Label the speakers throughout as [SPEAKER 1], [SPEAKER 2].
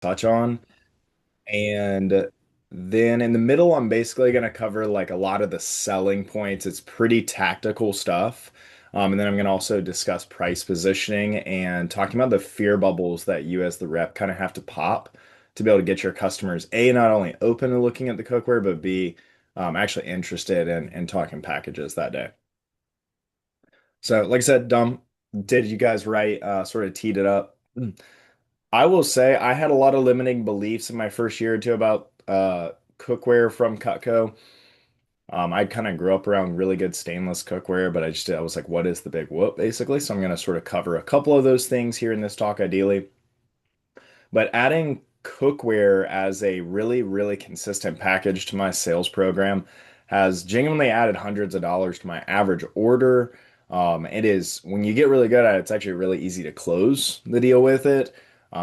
[SPEAKER 1] touch on. And then in the middle, I'm basically going to cover like a lot of the selling points. It's pretty tactical stuff. And then I'm going to also discuss price positioning and talking about the fear bubbles that you as the rep kind of have to pop to be able to get your customers, A, not only open to looking at the cookware, but B, actually interested in talking packages that day. So, like I said, did you guys right? Sort of teed it up. I will say I had a lot of limiting beliefs in my first year or two about cookware from Cutco. I kind of grew up around really good stainless cookware, but I was like, what is the big whoop, basically? So I'm going to sort of cover a couple of those things here in this talk, ideally. But adding cookware as a really, really consistent package to my sales program has genuinely added hundreds of dollars to my average order. It is, when you get really good at it, it's actually really easy to close the deal with it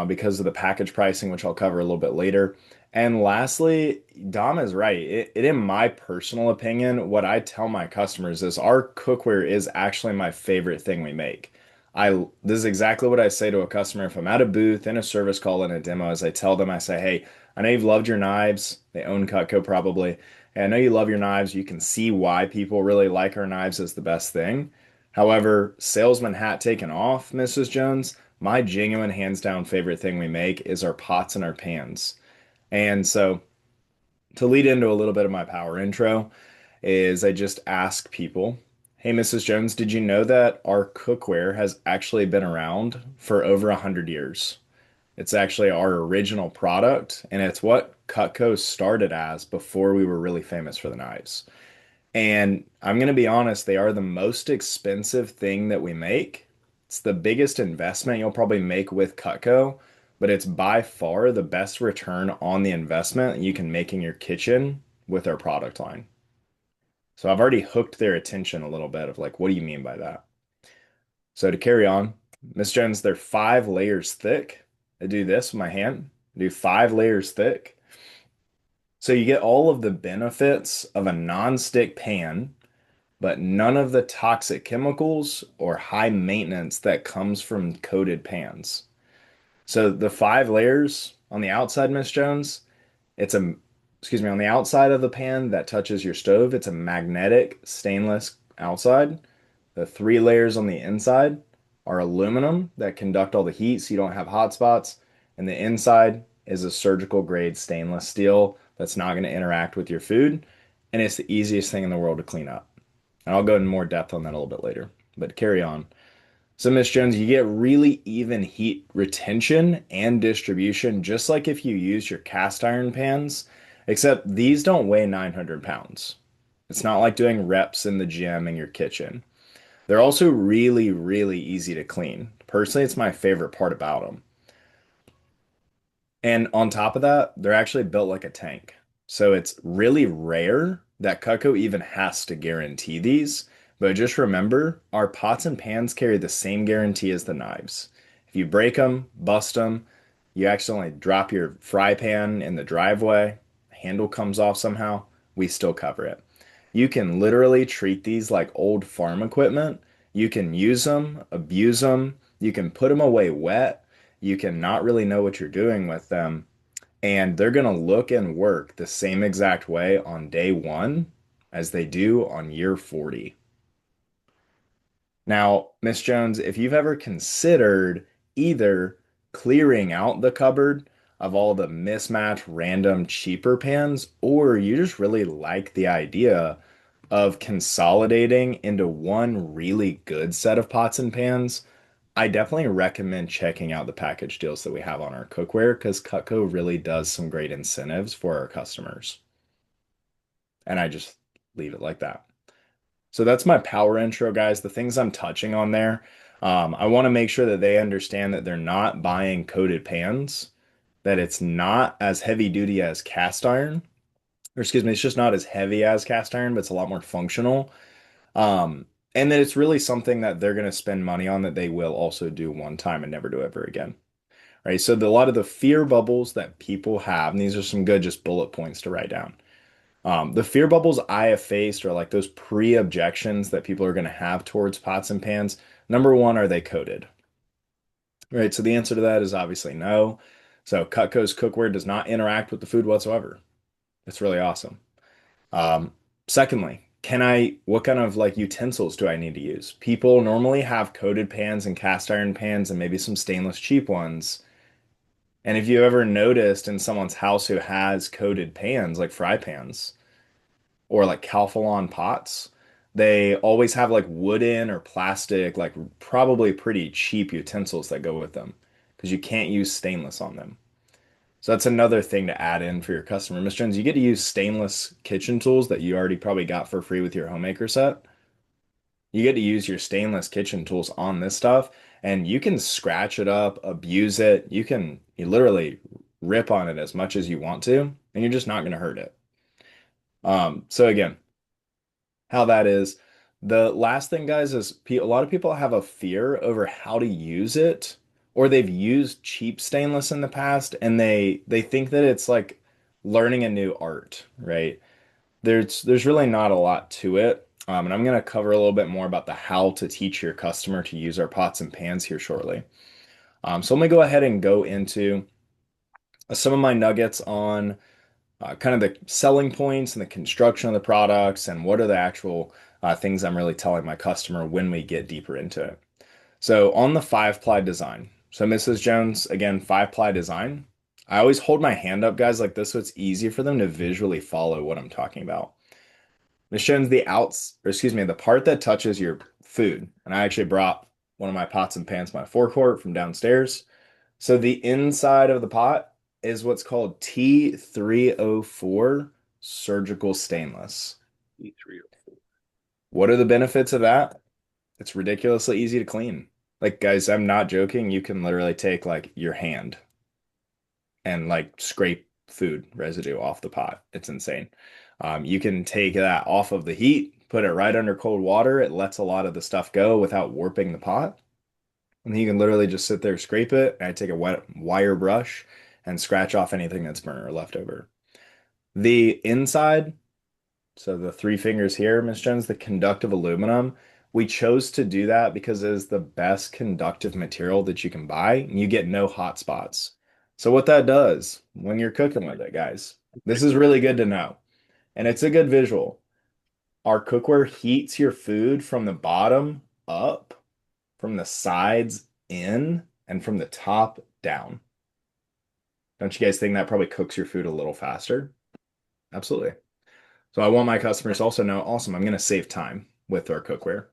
[SPEAKER 1] because of the package pricing, which I'll cover a little bit later. And lastly, Dom is right. In my personal opinion, what I tell my customers is our cookware is actually my favorite thing we make. This is exactly what I say to a customer if I'm at a booth in a service call in a demo, as I tell them, I say, hey, I know you've loved your knives. They own Cutco probably. And I know you love your knives. You can see why people really like our knives as the best thing. However, salesman hat taken off, Mrs. Jones, my genuine hands down favorite thing we make is our pots and our pans. And so to lead into a little bit of my power intro is I just ask people, hey, Mrs. Jones, did you know that our cookware has actually been around for over 100 years? It's actually our original product, and it's what Cutco started as before we were really famous for the knives. And I'm going to be honest, they are the most expensive thing that we make. It's the biggest investment you'll probably make with Cutco, but it's by far the best return on the investment you can make in your kitchen with our product line. So I've already hooked their attention a little bit of like, what do you mean by that? So to carry on, Miss Jones, they're 5 layers thick. I do this with my hand, I do 5 layers thick. So you get all of the benefits of a non-stick pan, but none of the toxic chemicals or high maintenance that comes from coated pans. So the 5 layers on the outside, Miss Jones, it's a, excuse me, on the outside of the pan that touches your stove, it's a magnetic stainless outside. The 3 layers on the inside are aluminum that conduct all the heat so you don't have hot spots. And the inside is a surgical grade stainless steel that's not going to interact with your food. And it's the easiest thing in the world to clean up. And I'll go in more depth on that a little bit later. But carry on. So, Miss Jones, you get really even heat retention and distribution, just like if you use your cast iron pans, except these don't weigh 900 pounds. It's not like doing reps in the gym in your kitchen. They're also really, really easy to clean. Personally, it's my favorite part about them. And on top of that, they're actually built like a tank. So it's really rare that Cutco even has to guarantee these. But just remember, our pots and pans carry the same guarantee as the knives. If you break them, bust them, you accidentally drop your fry pan in the driveway, handle comes off somehow, we still cover it. You can literally treat these like old farm equipment. You can use them, abuse them, you can put them away wet, you can not really know what you're doing with them, and they're going to look and work the same exact way on day one as they do on year 40. Now, Miss Jones, if you've ever considered either clearing out the cupboard of all the mismatched, random, cheaper pans, or you just really like the idea of consolidating into one really good set of pots and pans, I definitely recommend checking out the package deals that we have on our cookware because Cutco really does some great incentives for our customers. And I just leave it like that. So that's my power intro, guys. The things I'm touching on there. I want to make sure that they understand that they're not buying coated pans, that it's not as heavy duty as cast iron, or excuse me, it's just not as heavy as cast iron, but it's a lot more functional. And that it's really something that they're going to spend money on that they will also do one time and never do ever again. Right. So a lot of the fear bubbles that people have, and these are some good just bullet points to write down. The fear bubbles I have faced are like those pre-objections that people are going to have towards pots and pans. Number one, are they coated? Right. So the answer to that is obviously no. So Cutco's cookware does not interact with the food whatsoever. It's really awesome. Um, Secondly, what kind of like utensils do I need to use? People normally have coated pans and cast iron pans and maybe some stainless cheap ones. And if you ever noticed in someone's house who has coated pans, like fry pans or like Calphalon pots, they always have like wooden or plastic, like probably pretty cheap utensils that go with them because you can't use stainless on them. So that's another thing to add in for your customer. Ms. Jones, you get to use stainless kitchen tools that you already probably got for free with your homemaker set. You get to use your stainless kitchen tools on this stuff, and you can scratch it up, abuse it. You literally rip on it as much as you want to, and you're just not going to hurt it. So again, how that is. The last thing, guys, is a lot of people have a fear over how to use it, or they've used cheap stainless in the past, and they think that it's like learning a new art, right? There's really not a lot to it. And I'm going to cover a little bit more about the how to teach your customer to use our pots and pans here shortly. So let me go ahead and go into some of my nuggets on kind of the selling points and the construction of the products and what are the actual things I'm really telling my customer when we get deeper into it. So on the 5-ply design. So Mrs. Jones, again, 5-ply design. I always hold my hand up, guys, like this so it's easy for them to visually follow what I'm talking about. Miss Jones, the part that touches your food. And I actually brought one of my pots and pans, my forecourt from downstairs. So the inside of the pot is what's called T304 surgical stainless.
[SPEAKER 2] E304.
[SPEAKER 1] What are the benefits of that? It's ridiculously easy to clean. Like, guys, I'm not joking. You can literally take like your hand and like scrape food residue off the pot. It's insane. You can take that off of the heat, put it right under cold water. It lets a lot of the stuff go without warping the pot. And then you can literally just sit there, scrape it, and I take a wet wire brush and scratch off anything that's burnt or left over. The inside, so the three fingers here, Miss Jones, the conductive aluminum, we chose to do that because it is the best conductive material that you can buy, and you get no hot spots. So what that does when you're cooking with it, guys, this is really good to know, and it's a good visual. Our cookware heats your food from the bottom up, from the sides in, and from the top down. Don't you guys think that probably cooks your food a little faster? Absolutely. So I want my customers to also know, awesome, I'm going to save time with our cookware.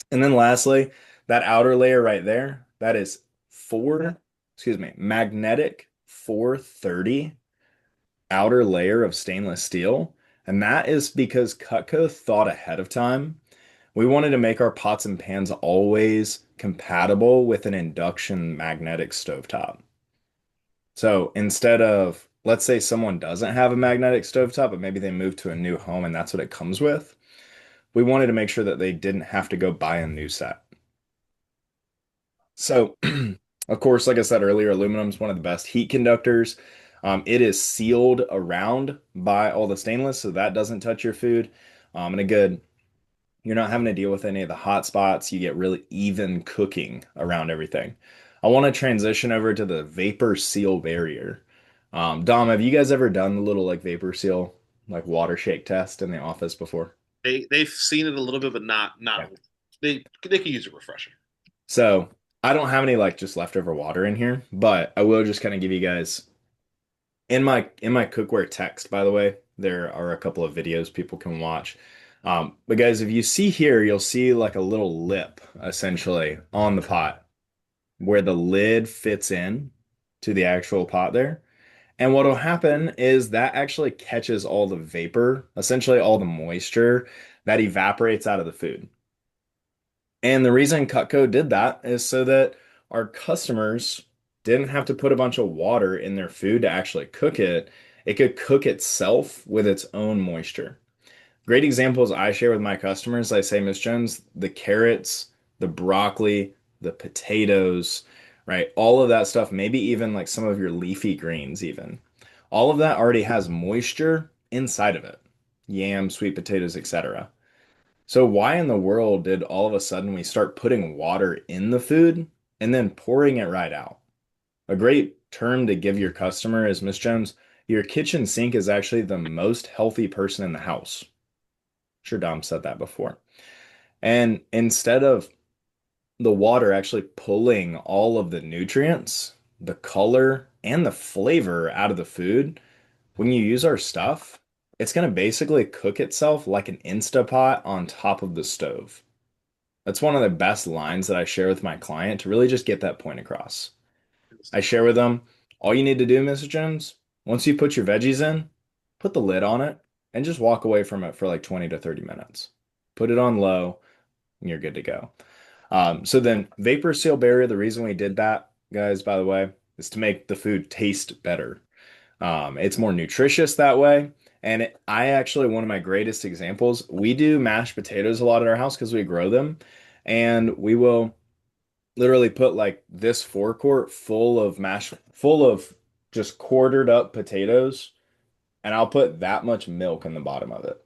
[SPEAKER 1] And then lastly, that outer layer right there, that is magnetic 430 outer layer of stainless steel. And that is because Cutco thought ahead of time. We wanted to make our pots and pans always compatible with an induction magnetic stovetop. So instead of, let's say someone doesn't have a magnetic stovetop, but maybe they moved to a new home and that's what it comes with, we wanted to make sure that they didn't have to go buy a new set. So, of course, like I said earlier, aluminum is one of the best heat conductors. It is sealed around by all the stainless, so that doesn't touch your food. And a good, you're not having to deal with any of the hot spots. You get really even cooking around everything. I want to transition over to the vapor seal barrier. Dom, have you guys ever done the little like vapor seal, like water shake test in the office before?
[SPEAKER 2] They've seen it a little bit, but not.
[SPEAKER 1] Yeah.
[SPEAKER 2] They could use a refresher.
[SPEAKER 1] So I don't have any like just leftover water in here, but I will just kind of give you guys in my cookware text, by the way, there are a couple of videos people can watch. But guys, if you see here, you'll see like a little lip essentially on the pot where the lid fits in to the actual pot there. And what will happen is that actually catches all the vapor, essentially all the moisture that evaporates out of the food. And the reason Cutco did that is so that our customers didn't have to put a bunch of water in their food to actually cook it. It could cook itself with its own moisture. Great examples I share with my customers. I say, Miss Jones, the carrots, the broccoli, the potatoes, right? All of that stuff, maybe even like some of your leafy greens, even. All of that already has moisture inside of it. Yam, sweet potatoes, etc. So why in the world did all of a sudden we start putting water in the food and then pouring it right out? A great term to give your customer is, Miss Jones, your kitchen sink is actually the most healthy person in the house. Sure, Dom said that before. And instead of the water actually pulling all of the nutrients, the color, and the flavor out of the food, when you use our stuff, it's going to basically cook itself like an Instapot on top of the stove. That's one of the best lines that I share with my client to really just get that point across. I share with them, all you need to do, Mrs. Jones, once you put your veggies in, put the lid on it and just walk away from it for like 20 to 30 minutes. Put it on low and you're good to go. So then vapor seal barrier, the reason we did that, guys, by the way, is to make the food taste better. It's more nutritious that way. And I actually, one of my greatest examples, we do mashed potatoes a lot at our house because we grow them. And we will literally put like this forecourt full of just quartered up potatoes. And I'll put that much milk in the bottom of it.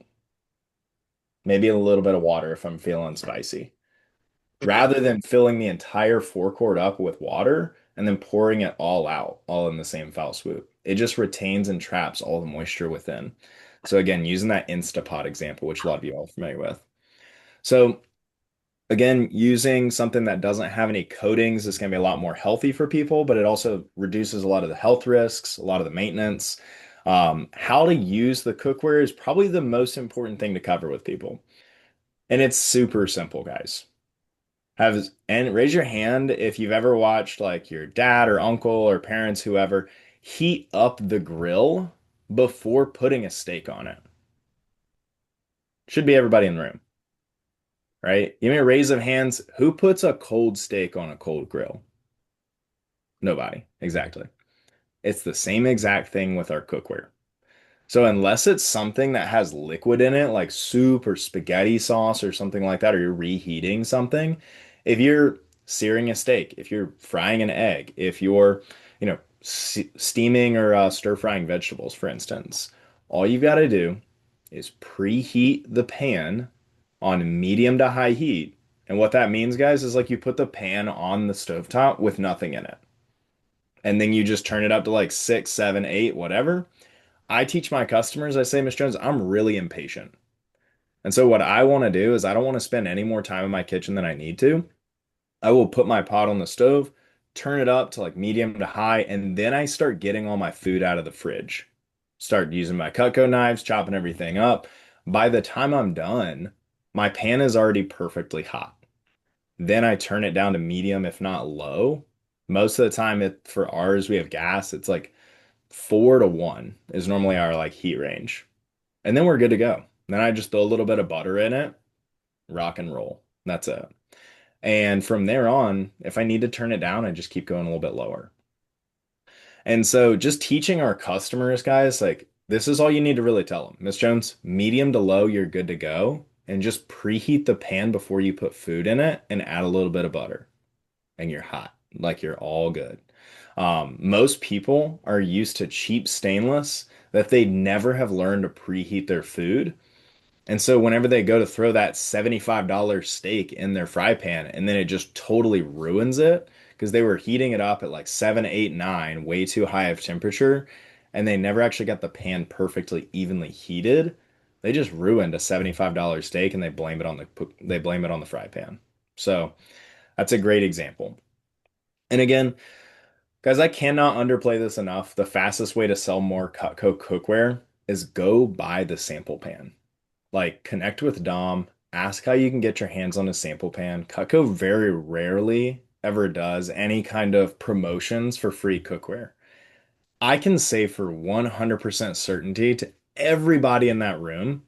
[SPEAKER 1] Maybe a little bit of water if I'm feeling spicy,
[SPEAKER 2] Okay.
[SPEAKER 1] rather than filling the entire forecourt up with water and then pouring it all out, all in the same foul swoop. It just retains and traps all the moisture within. So again, using that Instapot example, which a lot of you are familiar with. So again, using something that doesn't have any coatings is going to be a lot more healthy for people, but it also reduces a lot of the health risks, a lot of the maintenance. How to use the cookware is probably the most important thing to cover with people. And it's super simple, guys. And raise your hand if you've ever watched like your dad or uncle or parents, whoever, heat up the grill before putting a steak on it. Should be everybody in the room, right? Give me a raise of hands. Who puts a cold steak on a cold grill? Nobody. Exactly. It's the same exact thing with our cookware. So unless it's something that has liquid in it, like soup or spaghetti sauce or something like that, or you're reheating something, if you're searing a steak, if you're frying an egg, if you're, steaming or stir frying vegetables, for instance, all you've got to do is preheat the pan on medium to high heat. And what that means, guys, is like you put the pan on the stovetop with nothing in it. And then you just turn it up to like six, seven, eight, whatever. I teach my customers, I say, Miss Jones, I'm really impatient. And so what I want to do is I don't want to spend any more time in my kitchen than I need to. I will put my pot on the stove, turn it up to like medium to high, and then I start getting all my food out of the fridge. Start using my Cutco knives, chopping everything up. By the time I'm done, my pan is already perfectly hot. Then I turn it down to medium, if not low. Most of the time, for ours, we have gas. It's like 4 to 1 is normally our like heat range. And then we're good to go. Then I just throw a little bit of butter in it, rock and roll. That's it. And from there on, if I need to turn it down, I just keep going a little bit lower. And so just teaching our customers, guys, like this is all you need to really tell them. Miss Jones, medium to low, you're good to go. And just preheat the pan before you put food in it and add a little bit of butter. And you're hot. Like you're all good. Most people are used to cheap stainless that they never have learned to preheat their food. And so whenever they go to throw that $75 steak in their fry pan and then it just totally ruins it because they were heating it up at like 7, 8, 9, way too high of temperature, and they never actually got the pan perfectly evenly heated, they just ruined a $75 steak and they blame it on the fry pan. So that's a great example. And again, guys, I cannot underplay this enough. The fastest way to sell more Cutco cookware is go buy the sample pan. Like connect with Dom, ask how you can get your hands on a sample pan. Cutco very rarely ever does any kind of promotions for free cookware. I can say for 100% certainty to everybody in that room,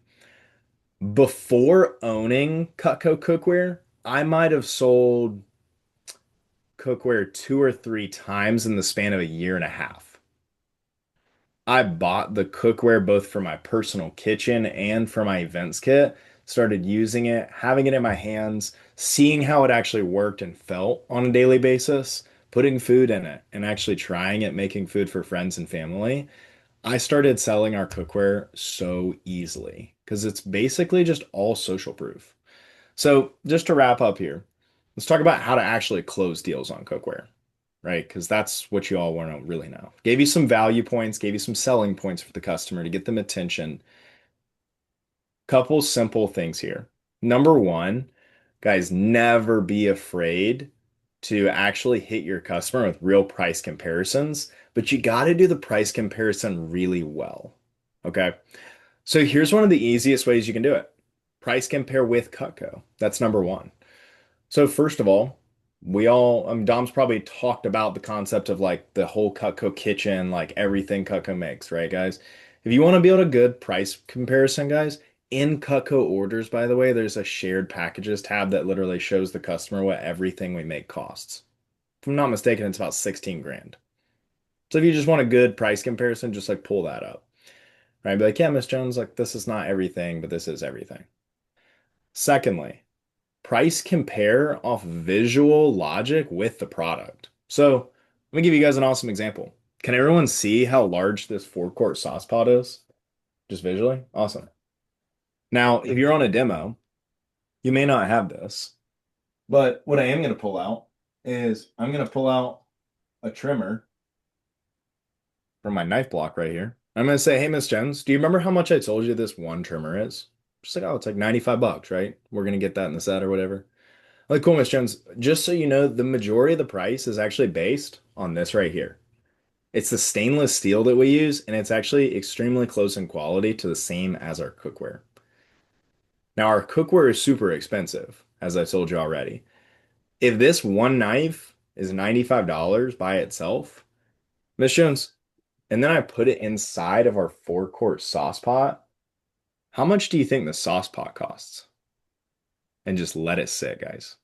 [SPEAKER 1] before owning Cutco cookware, I might have sold cookware 2 or 3 times in the span of a year and a half. I bought the cookware both for my personal kitchen and for my events kit, started using it, having it in my hands, seeing how it actually worked and felt on a daily basis, putting food in it, and actually trying it, making food for friends and family. I started selling our cookware so easily because it's basically just all social proof. So, just to wrap up here, let's talk about how to actually close deals on cookware. right? Because that's what you all want to really know. Gave you some value points, gave you some selling points for the customer to get them attention. Couple simple things here. Number one, guys, never be afraid to actually hit your customer with real price comparisons, but you got to do the price comparison really well. Okay. So here's one of the easiest ways you can do it. Price compare with Cutco. That's number one. So first of all, Dom's probably talked about the concept of like the whole Cutco kitchen, like everything Cutco makes, right, guys? If you want to be able to good price comparison, guys, in Cutco orders, by the way, there's a shared packages tab that literally shows the customer what everything we make costs. If I'm not mistaken, it's about 16 grand. So if you just want a good price comparison, just like pull that up, right? Be like, yeah, Miss Jones, like this is not everything, but this is everything. Secondly, price compare off visual logic with the product. So let me give you guys an awesome example. Can everyone see how large this four-quart sauce pot is? Just visually? Awesome. Now, if you're on a demo, you may not have this, but what I am going to pull out is I'm going to pull out a trimmer from my knife block right here. I'm going to say, hey, Miss Jones, do you remember how much I told you this one trimmer is? She's like, oh, it's like 95 bucks, right? We're going to get that in the set or whatever. Like, cool, Miss Jones. Just so you know, the majority of the price is actually based on this right here. It's the stainless steel that we use, and it's actually extremely close in quality to the same as our cookware. Now, our cookware is super expensive, as I told you already. If this one knife is $95 by itself, Miss Jones, and then I put it inside of our four-quart sauce pot, how much do you think the sauce pot costs? And just let it sit, guys,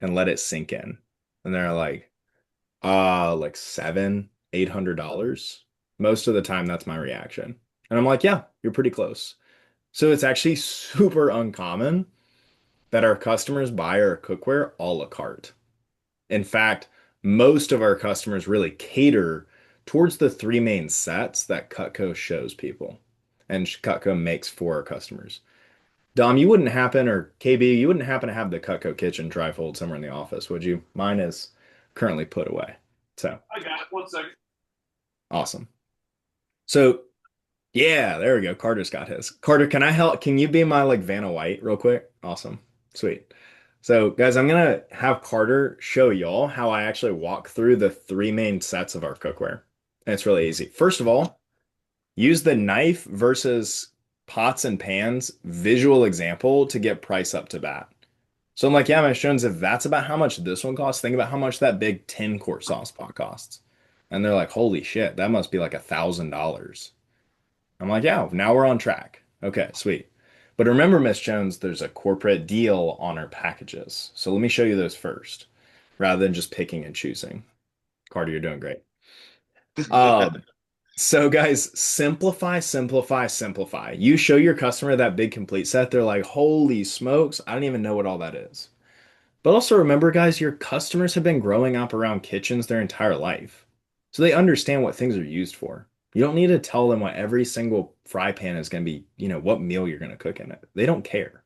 [SPEAKER 1] and let it sink in. And they're like $700-800. Most of the time, that's my reaction. And I'm like, yeah, you're pretty close. So it's actually super uncommon that our customers buy our cookware a la carte. In fact, most of our customers really cater towards the three main sets that Cutco shows people and Cutco makes for our customers. Dom, you wouldn't happen, or KB, you wouldn't happen to have the Cutco kitchen trifold somewhere in the office, would you? Mine is currently put away. So
[SPEAKER 2] I got it. 1 second.
[SPEAKER 1] awesome. So yeah, there we go. Carter's got his. Carter, can I help? Can you be my like Vanna White real quick? Awesome. Sweet. So guys, I'm gonna have Carter show y'all how I actually walk through the three main sets of our cookware. And it's really easy. First of all, use the knife versus pots and pans visual example to get price up to bat. So I'm like, yeah, my Jones, if that's about how much this one costs, think about how much that big 10-quart sauce pot costs. And they're like, holy shit, that must be like $1,000. I'm like, yeah, now we're on track. Okay, sweet. But remember, Miss Jones, there's a corporate deal on our packages. So let me show you those first, rather than just picking and choosing. Carter, you're doing great. Um, so guys, simplify, simplify, simplify. You show your customer that big complete set, they're like, holy smokes, I don't even know what all that is. But also remember, guys, your customers have been growing up around kitchens their entire life. So they understand what things are used for. You don't need to tell them what every single fry pan is going to be, what meal you're going to cook in it. They don't care.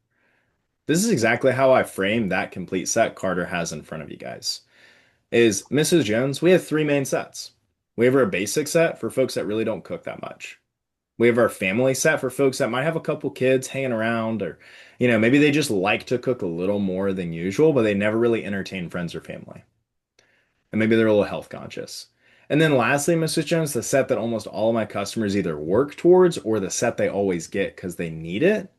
[SPEAKER 1] This is exactly how I frame that complete set Carter has in front of you guys. Is Mrs. Jones, we have three main sets. We have our basic set for folks that really don't cook that much. We have our family set for folks that might have a couple kids hanging around, or, maybe they just like to cook a little more than usual, but they never really entertain friends or family. And maybe they're a little health conscious. And then lastly, Mrs. Jones, the set that almost all of my customers either work towards or the set they always get because they need it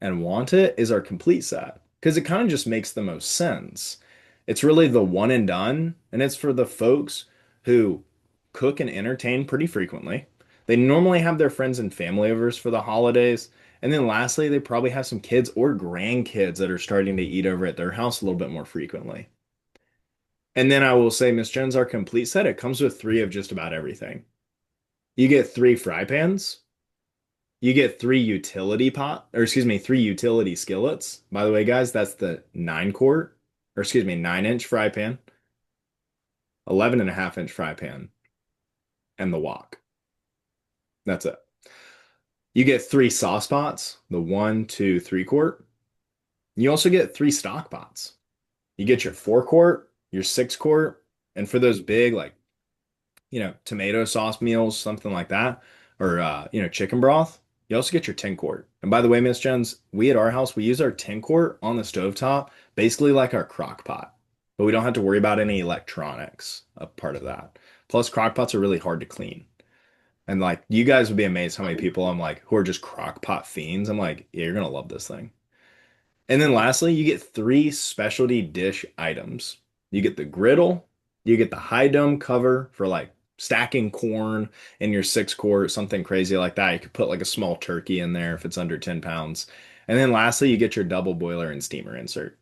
[SPEAKER 1] and want it is our complete set. Because it kind of just makes the most sense. It's really the one and done, and it's for the folks who cook and entertain pretty frequently. They normally have their friends and family overs for the holidays. And then lastly, they probably have some kids or grandkids that are starting to eat over at their house a little bit more frequently. And then I will say, Miss Jones, our complete set, it comes with three of just about everything. You get three fry pans, you get three utility skillets. By the way, guys, that's the 9-quart, or excuse me, 9-inch fry pan, 11.5-inch fry pan, and the wok. That's it. You get three sauce pots, the 1, 2, 3-quart. You also get three stock pots. You get your 4-quart, your 6 quart, and for those big like tomato sauce meals, something like that, or chicken broth, you also get your 10 quart. And by the way, Miss Jones, we at our house, we use our 10 quart on the stovetop, basically like our crock pot. But we don't have to worry about any electronics, a part of that. Plus, crock pots are really hard to clean. And like you guys would be amazed how many people I'm like who are just crock pot fiends. I'm like, yeah, you're gonna love this thing. And then lastly, you get three specialty dish items. You get the griddle, you get the high dome cover for like stacking corn in your 6 quart, something crazy like that. You could put like a small turkey in there if it's under 10 pounds. And then lastly, you get your double boiler and steamer insert.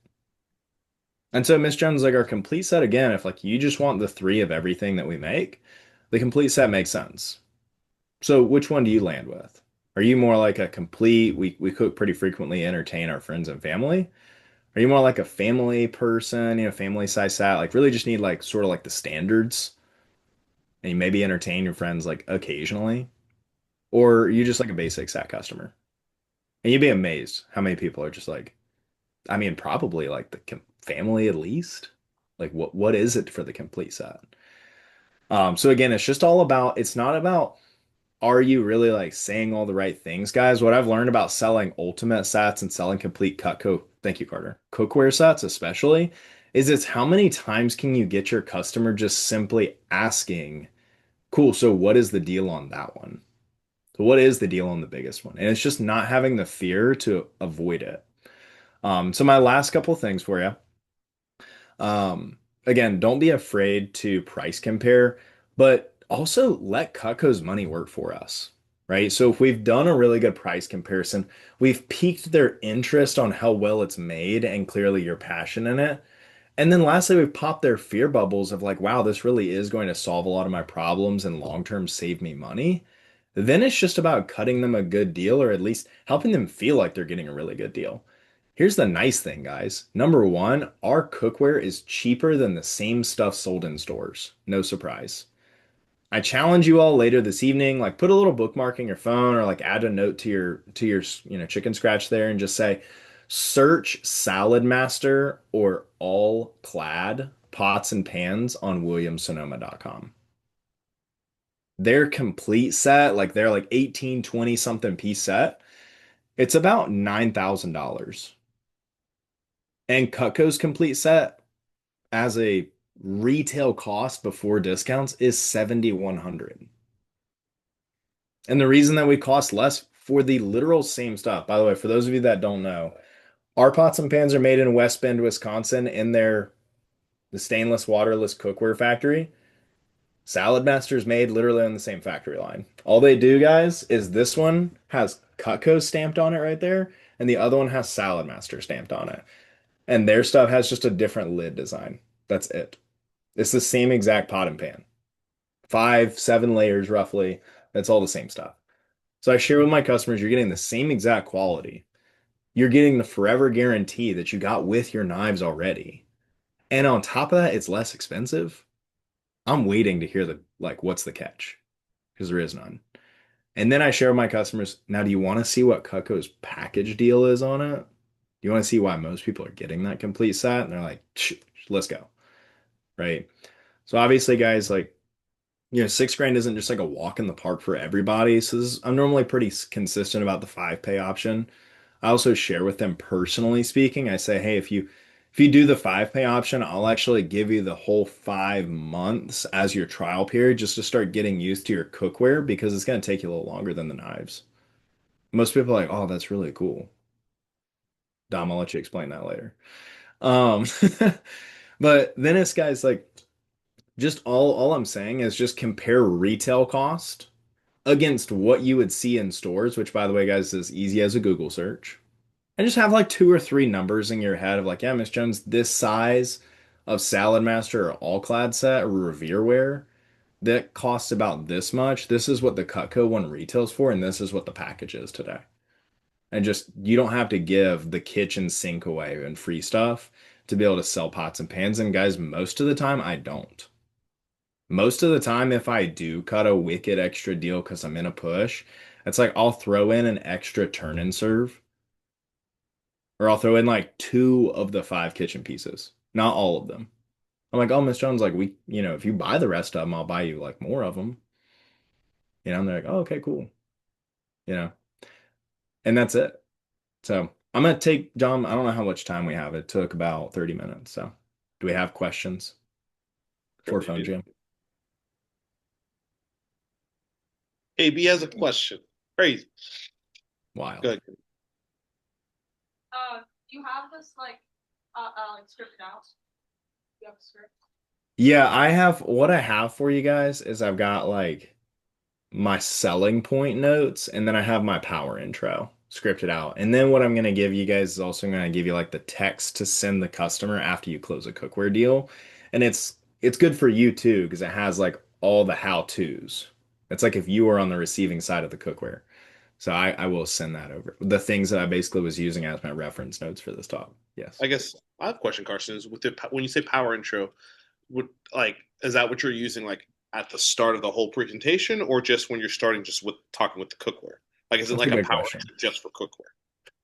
[SPEAKER 1] And so Miss Jones, like our complete set again, if like you just want the three of everything that we make, the complete set makes sense. So which one do you land with? Are you more like a complete, we cook pretty frequently, entertain our friends and family? Are you more like a family person, family size sat, like really just need like sort of like the standards and you maybe entertain your friends like occasionally? Or are you just like a basic sat customer? And you'd be amazed how many people are just like, I mean, probably like the family at least. Like what is it for the complete set? So again, it's just all about, it's not about are you really like saying all the right things, guys? What I've learned about selling ultimate sets and selling complete Cutco, thank you, Carter, cookware sets especially, is it's how many times can you get your customer just simply asking, cool, so what is the deal on that one? So what is the deal on the biggest one? And it's just not having the fear to avoid it. So my last couple things for you. Again, don't be afraid to price compare, but also let Cutco's money work for us, right? So if we've done a really good price comparison, we've piqued their interest on how well it's made and clearly your passion in it. And then lastly, we've popped their fear bubbles of like, wow, this really is going to solve a lot of my problems and long term save me money. Then it's just about cutting them a good deal or at least helping them feel like they're getting a really good deal. Here's the nice thing, guys. Number one, our cookware is cheaper than the same stuff sold in stores. No surprise. I challenge you all later this evening, like put a little bookmark in your phone or like add a note to your chicken scratch there and just say search Salad Master or all clad pots and pans on williamsonoma.com. Their complete set, like they're like 18, 20 something piece set, it's about $9,000. And Cutco's complete set as a retail cost before discounts is 7,100. And the reason that we cost less for the literal same stuff, by the way, for those of you that don't know, our pots and pans are made in West Bend, Wisconsin, in the stainless waterless cookware factory. Salad Master's made literally on the same factory line. All they do, guys, is this one has Cutco stamped on it right there, and the other one has Salad Master stamped on it. And their stuff has just a different lid design. That's it. It's the same exact pot and pan. 5, 7 layers roughly. That's all the same stuff. So I share with my customers, you're getting the same exact quality. You're getting the forever guarantee that you got with your knives already. And on top of that, it's less expensive. I'm waiting to hear the like, what's the catch? Because there is none. And then I share with my customers, now do you want to see what Cutco's package deal is on it? Do you want to see why most people are getting that complete set? And they're like, let's go. Right. So obviously, guys, like 6 grand isn't just like a walk in the park for everybody. So I'm normally pretty consistent about the 5 pay option. I also share with them personally speaking. I say, hey, if you do the 5 pay option, I'll actually give you the whole 5 months as your trial period just to start getting used to your cookware because it's going to take you a little longer than the knives. Most people are like, oh, that's really cool. Dom, I'll let you explain that later. Um, but then it's guys like just all I'm saying is just compare retail cost against what you would see in stores, which by the way, guys, is as easy as a Google search. And just have like two or three numbers in your head of like, yeah, Miss Jones, this size of Salad Master or All Clad set or Revereware that costs about this much. This is what the Cutco one retails for, and this is what the package is today. And just you don't have to give the kitchen sink away and free stuff to be able to sell pots and pans. And guys, most of the time I don't. Most of the time, if I do cut a wicked extra deal because I'm in a push, it's like I'll throw in an extra turn and serve, or I'll throw in like two of the 5 kitchen pieces, not all of them. I'm like, oh, Miss Jones, like if you buy the rest of them, I'll buy you like more of them. And they're like, oh, okay, cool. You know, and that's it. So I'm gonna take John. I don't know how much time we have. It took about 30 minutes. So do we have questions for
[SPEAKER 2] Surely
[SPEAKER 1] Phone
[SPEAKER 2] do.
[SPEAKER 1] Jam?
[SPEAKER 2] AB has a question. Crazy.
[SPEAKER 1] Wild.
[SPEAKER 2] Good.
[SPEAKER 3] Do you have this like scripted out? You have a script?
[SPEAKER 1] Yeah, I have what I have for you guys is I've got like my selling point notes, and then I have my power intro scripted out. And then what I'm going to give you guys is also going to give you like the text to send the customer after you close a cookware deal. And it's good for you too because it has like all the how-tos. It's like if you were on the receiving side of the cookware. So I will send that over. The things that I basically was using as my reference notes for this talk. Yes.
[SPEAKER 2] I guess I have a question, Carson. Is with the when you say power intro, would like is that what you're using like at the start of the whole presentation, or just when you're starting just with talking with the cookware? Like, is it
[SPEAKER 1] That's a
[SPEAKER 2] like a
[SPEAKER 1] good
[SPEAKER 2] power
[SPEAKER 1] question.
[SPEAKER 2] intro just for cookware?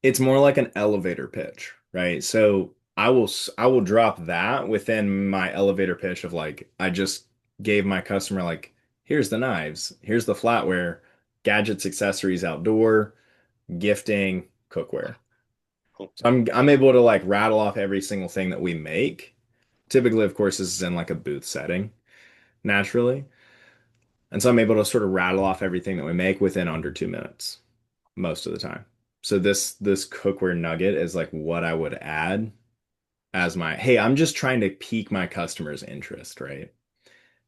[SPEAKER 1] It's more like an elevator pitch, right? So I will drop that within my elevator pitch of like I just gave my customer like here's the knives, here's the flatware, gadgets, accessories, outdoor, gifting, cookware.
[SPEAKER 2] Oh,
[SPEAKER 1] So I'm able to like rattle off every single thing that we make. Typically, of course, this is in like a booth setting, naturally. And so I'm able to sort of rattle off everything that we make within under 2 minutes most of the time. So this cookware nugget is like what I would add as my, hey, I'm just trying to pique my customer's interest, right?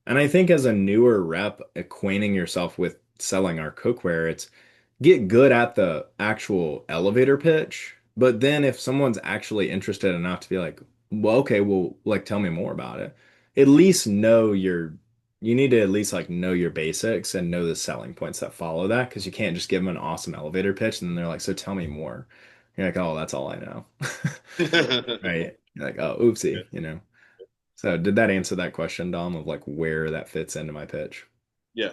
[SPEAKER 1] And I think as a newer rep, acquainting yourself with selling our cookware, it's get good at the actual elevator pitch. But then if someone's actually interested enough to be like, well, okay, well, like tell me more about it. At least you need to at least like know your basics and know the selling points that follow that because you can't just give them an awesome elevator pitch and then they're like, so tell me more. You're like, oh, that's all I know. Right. You're like, oh,
[SPEAKER 2] yeah,
[SPEAKER 1] oopsie. So did that answer that question, Dom, of like where that fits into my pitch?
[SPEAKER 2] yeah,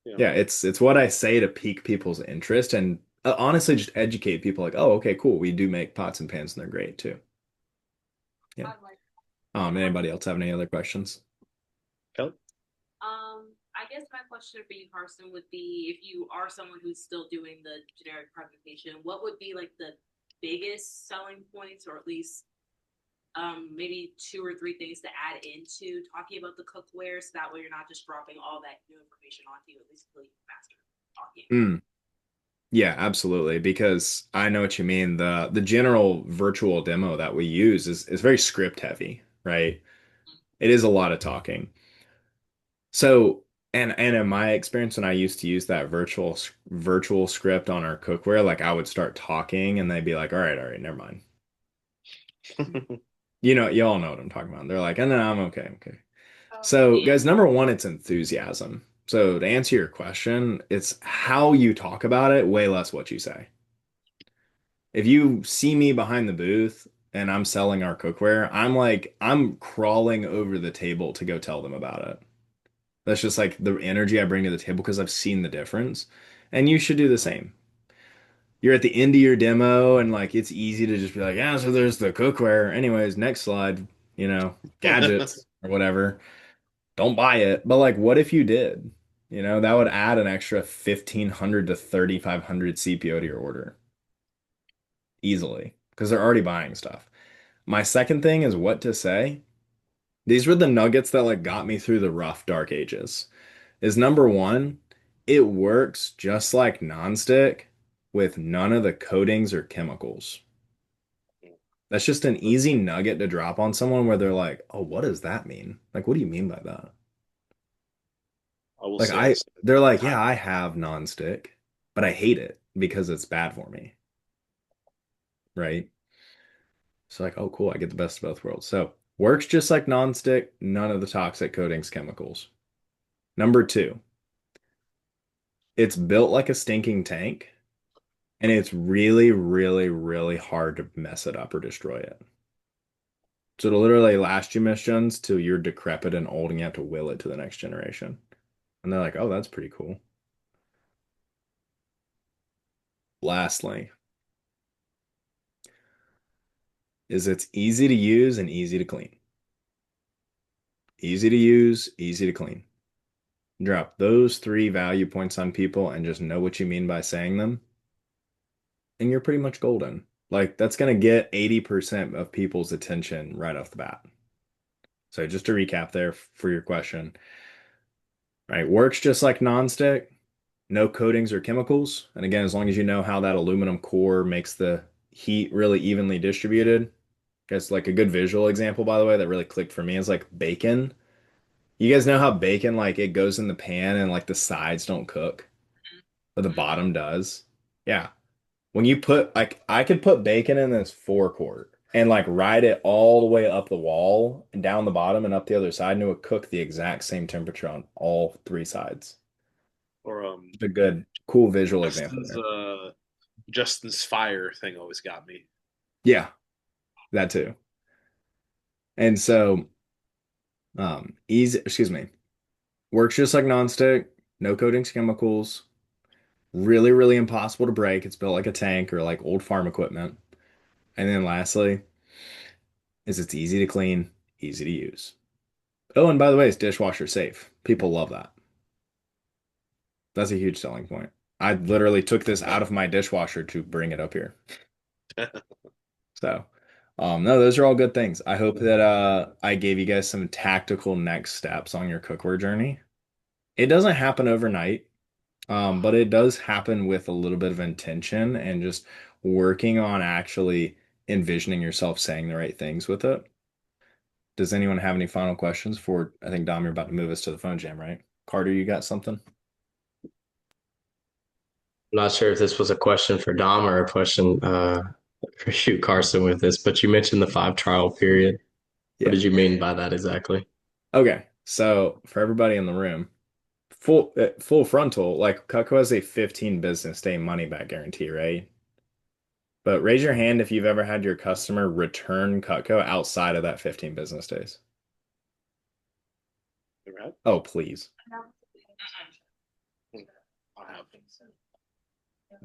[SPEAKER 2] yeah.
[SPEAKER 1] Yeah, it's what I say to pique people's interest and honestly just educate people like, oh, okay, cool. We do make pots and pans and they're great too. Yeah.
[SPEAKER 3] I like.
[SPEAKER 1] Anybody else have any other questions?
[SPEAKER 2] Kelly?
[SPEAKER 3] I guess my question for you, Carson, would be if you are someone who's still doing the generic presentation, what would be like the biggest selling points, or at least maybe two or three things to add into talking about the cookware, so that way you're not just dropping all that new information onto you, at least until you master talking.
[SPEAKER 1] Mm, yeah, absolutely. Because I know what you mean. The general virtual demo that we use is very script heavy, right? It is a lot of talking. So, and in my experience, when I used to use that virtual script on our cookware, like I would start talking and they'd be like, all right, never mind. You all know what I'm talking about. They're like, oh, no, I'm okay, okay.
[SPEAKER 3] Oh,
[SPEAKER 1] So,
[SPEAKER 3] yeah.
[SPEAKER 1] guys, number one, it's enthusiasm. So, to answer your question, it's how you talk about it, way less what you say. If you see me behind the booth and I'm selling our cookware, I'm crawling over the table to go tell them about it. That's just like the energy I bring to the table because I've seen the difference. And you should do the same. You're at the end of your demo and like it's easy to just be like, yeah, so there's the cookware. Anyways, next slide, gadgets or whatever. Don't buy it. But like, what if you did? That would add an extra 1,500 to 3,500 CPO to your order easily because they're already buying stuff. My second thing is what to say. These were the nuggets that like got me through the rough dark ages. Is number one, it works just like nonstick with none of the coatings or chemicals. That's just an easy nugget to drop on someone where they're like, "Oh, what does that mean? Like, what do you mean by that?"
[SPEAKER 2] I will
[SPEAKER 1] Like
[SPEAKER 2] say this
[SPEAKER 1] they're like,
[SPEAKER 2] time.
[SPEAKER 1] "Yeah, I have nonstick, but I hate it because it's bad for me." Right? So like, "Oh, cool, I get the best of both worlds." So, works just like nonstick, none of the toxic coatings, chemicals. Number two, it's built like a stinking tank. And it's really, really, really hard to mess it up or destroy it. So it'll literally last you missions till you're decrepit and old and you have to will it to the next generation. And they're like, oh, that's pretty cool. Lastly, is it's easy to use and easy to clean. Easy to use, easy to clean. Drop those three value points on people and just know what you mean by saying them, and you're pretty much golden. Like that's gonna get 80% of people's attention right off the bat. So just to recap there for your question, right? Works just like nonstick, no coatings or chemicals. And again, as long as you know how that aluminum core makes the heat really evenly distributed. That's like a good visual example, by the way, that really clicked for me is like bacon. You guys know how bacon, like it goes in the pan and like the sides don't cook, but the
[SPEAKER 3] Mm-hmm.
[SPEAKER 1] bottom does. Yeah. When you put like I could put bacon in this forecourt and like ride it all the way up the wall and down the bottom and up the other side, and it would cook the exact same temperature on all three sides.
[SPEAKER 2] Or
[SPEAKER 1] It's a good, cool visual example
[SPEAKER 2] Justin's
[SPEAKER 1] there.
[SPEAKER 2] Justin's fire thing always got me.
[SPEAKER 1] Yeah, that too. And so, easy, excuse me, works just like nonstick, no coatings, chemicals, really, really impossible to break. It's built like a tank or like old farm equipment. And then lastly, is it's easy to clean, easy to use. Oh, and by the way, it's dishwasher safe. People love that. That's a huge selling point. I literally took this out of my dishwasher to bring it up here. So, no, those are all good things. I hope that I gave you guys some tactical next steps on your cookware journey. It doesn't happen overnight, but it does happen with a little bit of intention and just working on actually envisioning yourself saying the right things with it. Does anyone have any final questions for, I think, Dom, you're about to move us to the phone jam, right? Carter, you got something?
[SPEAKER 4] I'm not sure if this was a question for Dom or a question for you, Carson, with this, but you mentioned the 5 trial period. What
[SPEAKER 1] Yeah.
[SPEAKER 4] did you mean by that exactly?
[SPEAKER 1] Okay. So for everybody in the room, full frontal, like Cutco has a 15 business day money back guarantee, right? But raise your hand if you've ever had your customer return Cutco outside of that 15 business days.
[SPEAKER 2] Never have.
[SPEAKER 1] Oh, please.
[SPEAKER 2] I have.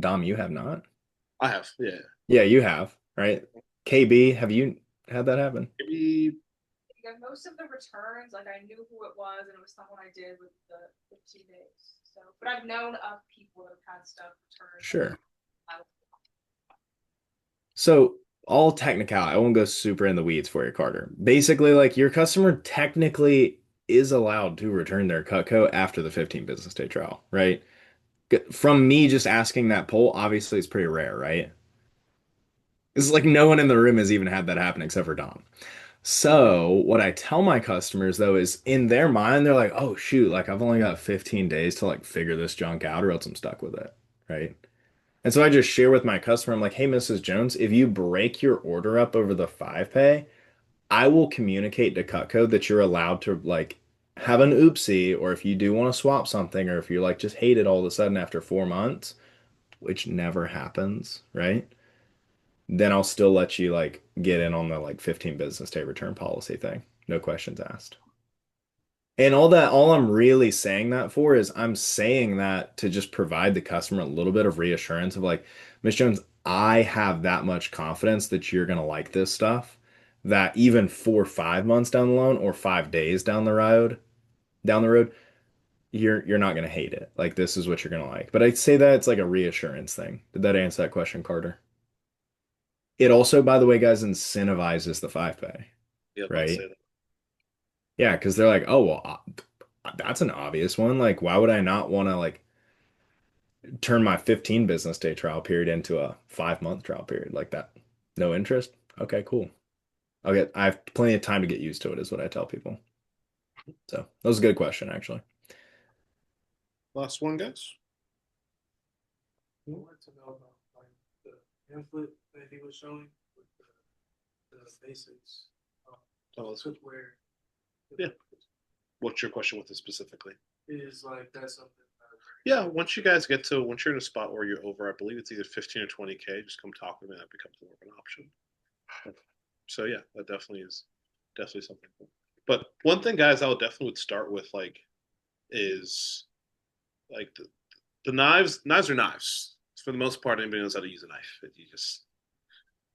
[SPEAKER 1] Dom, you have not?
[SPEAKER 2] I have. Yeah.
[SPEAKER 1] Yeah, you have, right? KB, have you had that happen?
[SPEAKER 2] Maybe.
[SPEAKER 5] Yeah, most of the returns, like I knew who it was, and it was someone I did with the 2 days. So, but I've known of people that have had stuff returned.
[SPEAKER 1] Sure.
[SPEAKER 5] I
[SPEAKER 1] So, all technical, I won't go super in the weeds for you, Carter. Basically, like your customer technically is allowed to return their Cutco after the 15 business day trial, right? From me just asking that poll, obviously it's pretty rare, right? It's like no one in the room has even had that happen except for Dom. So, what I tell my customers though is in their mind, they're like, oh shoot, like I've only got 15 days to like figure this junk out or else I'm stuck with it, right? And so I just share with my customer, I'm like, hey, Mrs. Jones, if you break your order up over the 5 pay, I will communicate to Cutco that you're allowed to like have an oopsie, or if you do want to swap something, or if you like just hate it all of a sudden after 4 months, which never happens, right? Then I'll still let you like get in on the like 15 business day return policy thing. No questions asked. And all that, all I'm really saying that for is I'm saying that to just provide the customer a little bit of reassurance of like, Miss Jones, I have that much confidence that you're gonna like this stuff, that even 4 or 5 months down the line or 5 days down the road, you're not gonna hate it. Like this is what you're gonna like. But I'd say that it's like a reassurance thing. Did that answer that question, Carter? It also, by the way, guys, incentivizes the 5 pay,
[SPEAKER 2] Yeah, about to
[SPEAKER 1] right?
[SPEAKER 2] say that.
[SPEAKER 1] Yeah, because they're like, oh well, that's an obvious one. Like, why would I not want to like turn my 15 business day trial period into a 5 month trial period like that? No interest? Okay, cool. I have plenty of time to get used to it, is what I tell people. So that was a good question, actually.
[SPEAKER 2] Last one, guys.
[SPEAKER 6] Wanted to know about like the pamphlet that he was showing with the basics
[SPEAKER 2] Tell us.
[SPEAKER 6] cookware.
[SPEAKER 2] Yeah. What's your question with it specifically?
[SPEAKER 6] Is like that's something
[SPEAKER 2] Yeah, once you guys get to once you're in a spot where you're over, I believe it's either 15 or 20K, just come talk with me. That becomes more of an option. So yeah, that definitely something cool. But one thing, guys, I would definitely would start with like is like the knives. Knives are knives. For the most part, anybody knows how to use a knife. You just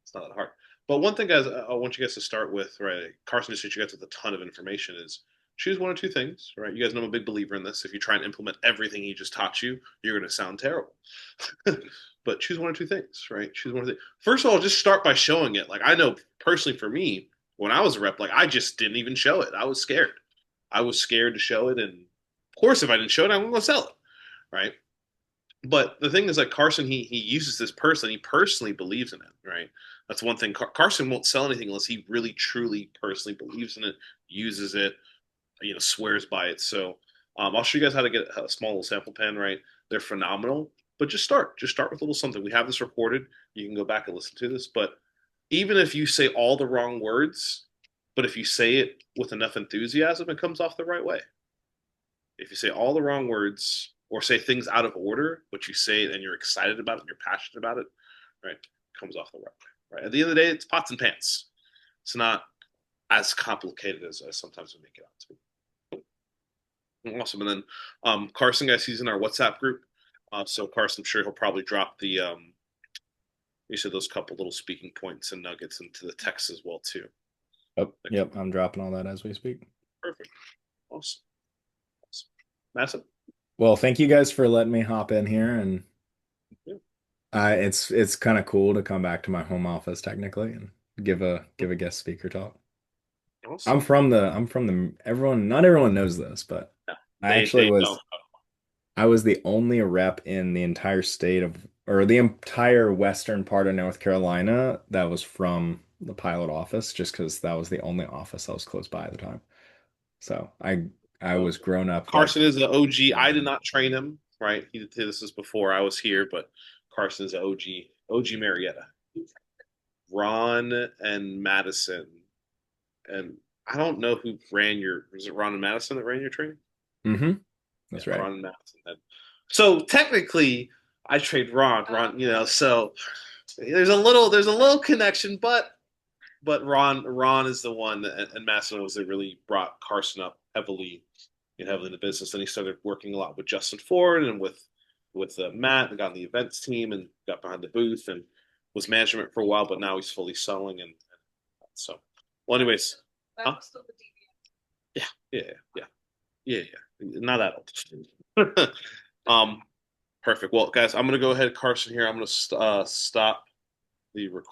[SPEAKER 2] it's not that hard. But one thing, guys, I want you guys to start with, right? Carson just hit you guys with a ton of information. Is choose one or two things, right? You guys know I'm a big believer in this. If you try and implement everything he just taught you, you're going to sound terrible. But choose one or two things, right? Choose one of the. First of all, just start by showing it. Like I know personally for me, when I was a rep, like I just didn't even show it. I was scared. I was scared to show it, and of course, if I didn't show it, I wasn't going to sell it, right? But the thing is, like Carson, he uses this person. He personally believes in it, right? That's one thing. Carson won't sell anything unless he really, truly, personally believes in it, uses it, swears by it. So I'll show you guys how to get a small little sample pen, right? They're phenomenal, but just start. Just start with a little something. We have this recorded. You can go back and listen to this. But even if you say all the wrong words, but if you say it with enough enthusiasm, it comes off the right way. If you say all the wrong words or say things out of order, but you say it and you're excited about it and you're passionate about it, right, it comes off the right way. Right. At the end of the day, it's pots and pans. It's not as complicated as sometimes we make it out to be. Awesome. And then Carson, guys, he's in our WhatsApp group. So Carson, I'm sure he'll probably drop the you said those couple little speaking points and nuggets into the text as well too.
[SPEAKER 1] Oh, yep, I'm dropping all that as we speak.
[SPEAKER 2] Perfect. Awesome. Awesome. Massive.
[SPEAKER 1] Well, thank you guys for letting me hop in here, and
[SPEAKER 2] Yeah.
[SPEAKER 1] it's kind of cool to come back to my home office technically and give a guest speaker talk.
[SPEAKER 2] Awesome.
[SPEAKER 1] I'm from the everyone not everyone knows this, but
[SPEAKER 2] Yeah.
[SPEAKER 1] I actually
[SPEAKER 2] They don't.
[SPEAKER 1] I was the only rep in the entire state of or the entire western part of North Carolina that was from the pilot office just because that was the only office that was close by at the time. So I
[SPEAKER 2] So
[SPEAKER 1] was grown up like
[SPEAKER 2] Carson is the OG. I did not train him, right? He did this is before I was here, but Carson is the OG. OG Marietta. Ron and Madison. And I don't know who ran your was it Ron and Madison that ran your training?
[SPEAKER 1] hmm
[SPEAKER 2] Yeah,
[SPEAKER 1] that's right.
[SPEAKER 2] Ron and Madison. So technically I trained Ron, so there's a little connection, but Ron is the one, and Masson was that really brought Carson up heavily in the business. And he started working a lot with Justin Ford and with Matt, and got on the events team and got behind the booth and was management for a while. But now he's fully selling, and so. Well, anyways,
[SPEAKER 5] That
[SPEAKER 2] huh?
[SPEAKER 5] was still the DBA.
[SPEAKER 2] Yeah, yeah, yeah, yeah. Not that old. Perfect. Well, guys, I'm gonna go ahead, Carson. Here, I'm gonna stop the record.